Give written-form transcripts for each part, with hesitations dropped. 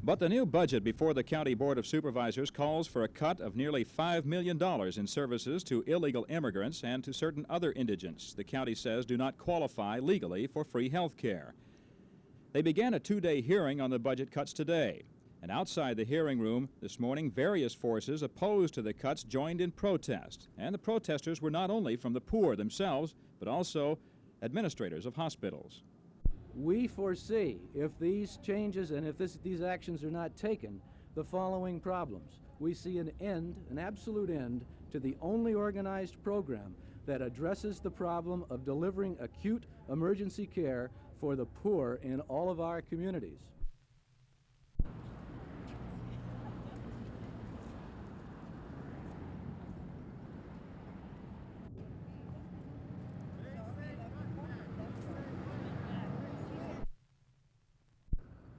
But the new budget before the County Board of Supervisors calls for a cut of nearly $5 million in services to illegal immigrants and to certain other indigents the county says do not qualify legally for free health care. They began a two-day hearing on the budget cuts today. And outside the hearing room this morning, various forces opposed to the cuts joined in protest. And the protesters were not only from the poor themselves, but also administrators of hospitals. We foresee, if these changes and if these actions are not taken, the following problems. We see an absolute end to the only organized program that addresses the problem of delivering acute emergency care for the poor in all of our communities.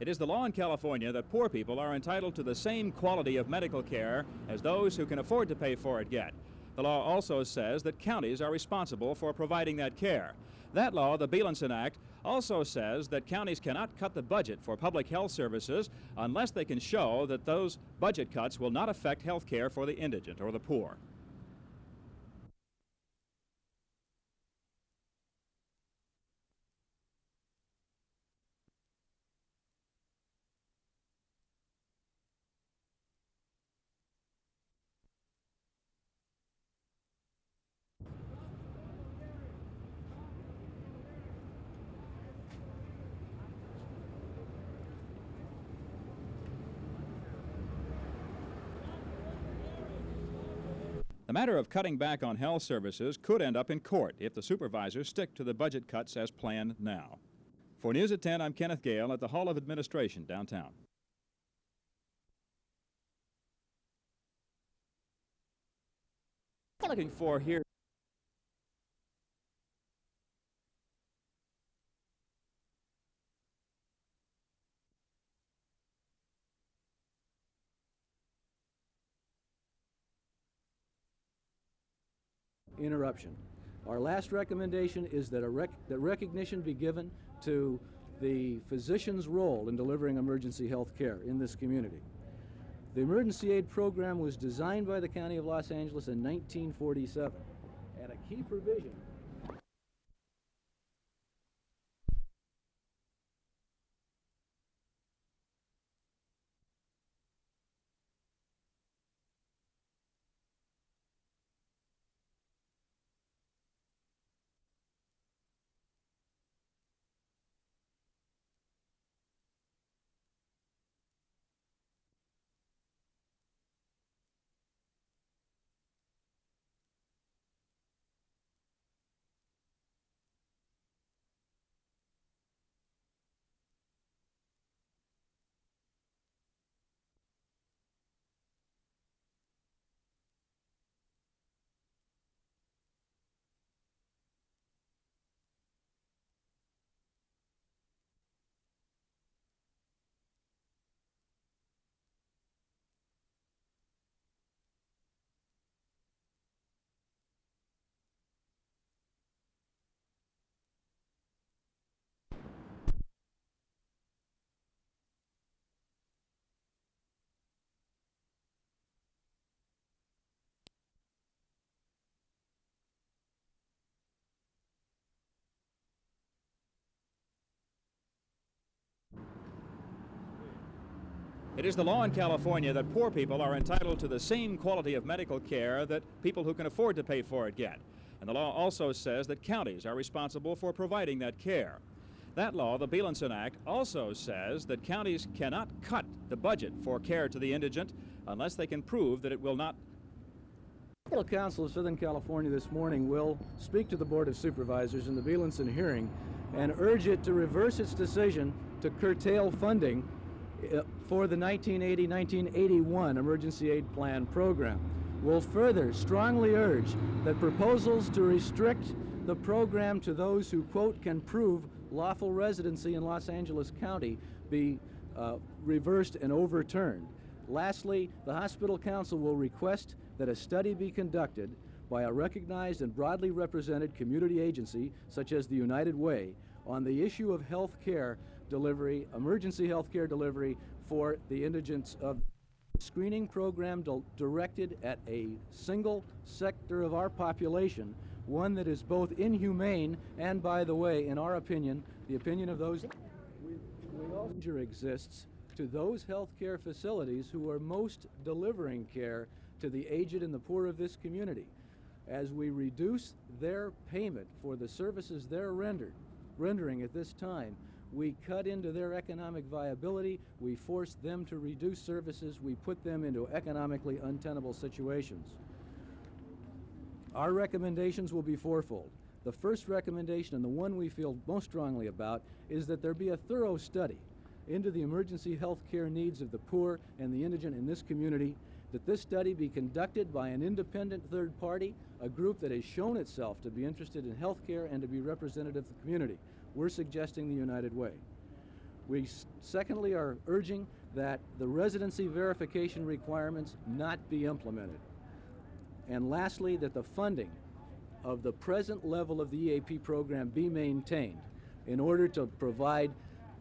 It is the law in California that poor people are entitled to the same quality of medical care as those who can afford to pay for it get. The law also says that counties are responsible for providing that care. That law, the Bielenson Act, also says that counties cannot cut the budget for public health services unless they can show that those budget cuts will not affect health care for the indigent or the poor. The matter of cutting back on health services could end up in court if the supervisors stick to the budget cuts as planned now. For News at 10, I'm Kenneth Gale at the Hall of Administration downtown. What we're looking for here interruption. Our last recommendation is that that recognition be given to the physician's role in delivering emergency health care in this community. The emergency aid program was designed by the County of Los Angeles in 1947, and a key provision It is the law in California that poor people are entitled to the same quality of medical care that people who can afford to pay for it get. And the law also says that counties are responsible for providing that care. That law, the Bielenson Act, also says that counties cannot cut the budget for care to the indigent unless they can prove that it will not. The Council of Southern California this morning will speak to the Board of Supervisors in the Bielenson hearing and urge it to reverse its decision to curtail funding for the 1980-1981 Emergency Aid Plan program. Will further strongly urge that proposals to restrict the program to those who, quote, can prove lawful residency in Los Angeles County be reversed and overturned. Lastly, the Hospital Council will request that a study be conducted by a recognized and broadly represented community agency, such as the United Way, on the issue of health care delivery, emergency health care delivery for the indigents of screening program directed at a single sector of our population, one that is both inhumane and, by the way, in our opinion, the opinion of those, danger exists to those healthcare facilities who are most delivering care to the aged and the poor of this community. As we reduce their payment for the services they're rendering at this time, we cut into their economic viability, we force them to reduce services, we put them into economically untenable situations. Our recommendations will be fourfold. The first recommendation, and the one we feel most strongly about, is that there be a thorough study into the emergency health care needs of the poor and the indigent in this community, that this study be conducted by an independent third party, a group that has shown itself to be interested in health care and to be representative of the community. We're suggesting the United Way. We secondly are urging that the residency verification requirements not be implemented. And lastly, that the funding of the present level of the EAP program be maintained in order to provide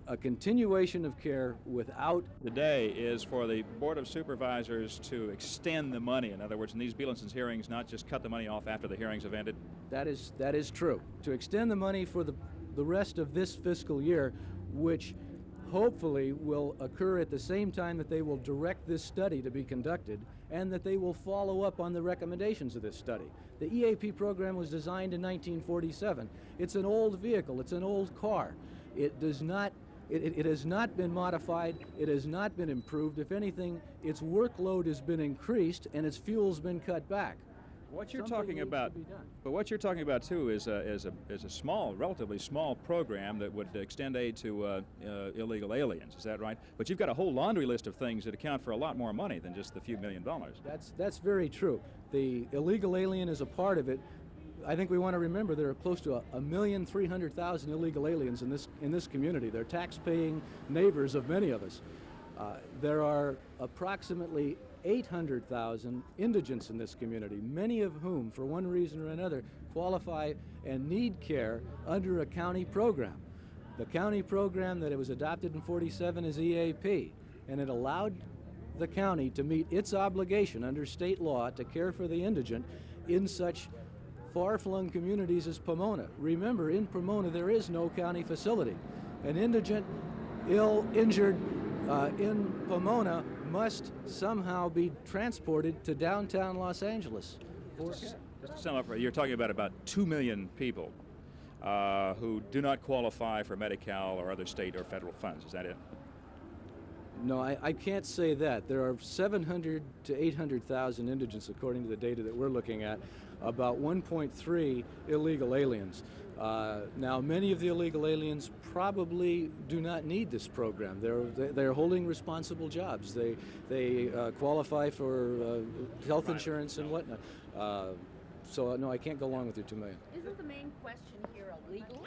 a continuation of care without... Today is for the Board of Supervisors to extend the money. In other words, in these Bielenson's hearings, not just cut the money off after the hearings have ended. That is true. To extend the money for the rest of this fiscal year, which hopefully will occur at the same time that they will direct this study to be conducted and that they will follow up on the recommendations of this study. The EAP program was designed in 1947. It's an old vehicle. It's an old car. It does not... It has not been modified, it has not been improved. If anything, its workload has been increased and its fuel's been cut back. What you're talking about, but what you're talking about too is a small, relatively small program that would extend aid to illegal aliens. Is that right? But you've got a whole laundry list of things that account for a lot more money than just the few $1 million. That's very true. The illegal alien is a part of it. I think we want to remember there are close to 1,300,000 illegal aliens in this community. They're tax-paying neighbors of many of us. There are approximately 800,000 indigents in this community, many of whom, for one reason or another, qualify and need care under a county program. The county program that it was adopted in '47 is EAP, and it allowed the county to meet its obligation under state law to care for the indigent in such far-flung communities as Pomona. Remember, in Pomona there is no county facility. An indigent, injured in Pomona must somehow be transported to downtown Los Angeles. Just to sum up, you're talking about 2 million people who do not qualify for Medi-Cal or other state or federal funds. Is that it? No, I can't say that. There are 700 to 800,000 indigents, according to the data that we're looking at, about 1.3 illegal aliens. Now, many of the illegal aliens probably do not need this program. They're holding responsible jobs. They qualify for health insurance and whatnot. So no, I can't go along with your 2 million. Isn't the main question here illegal?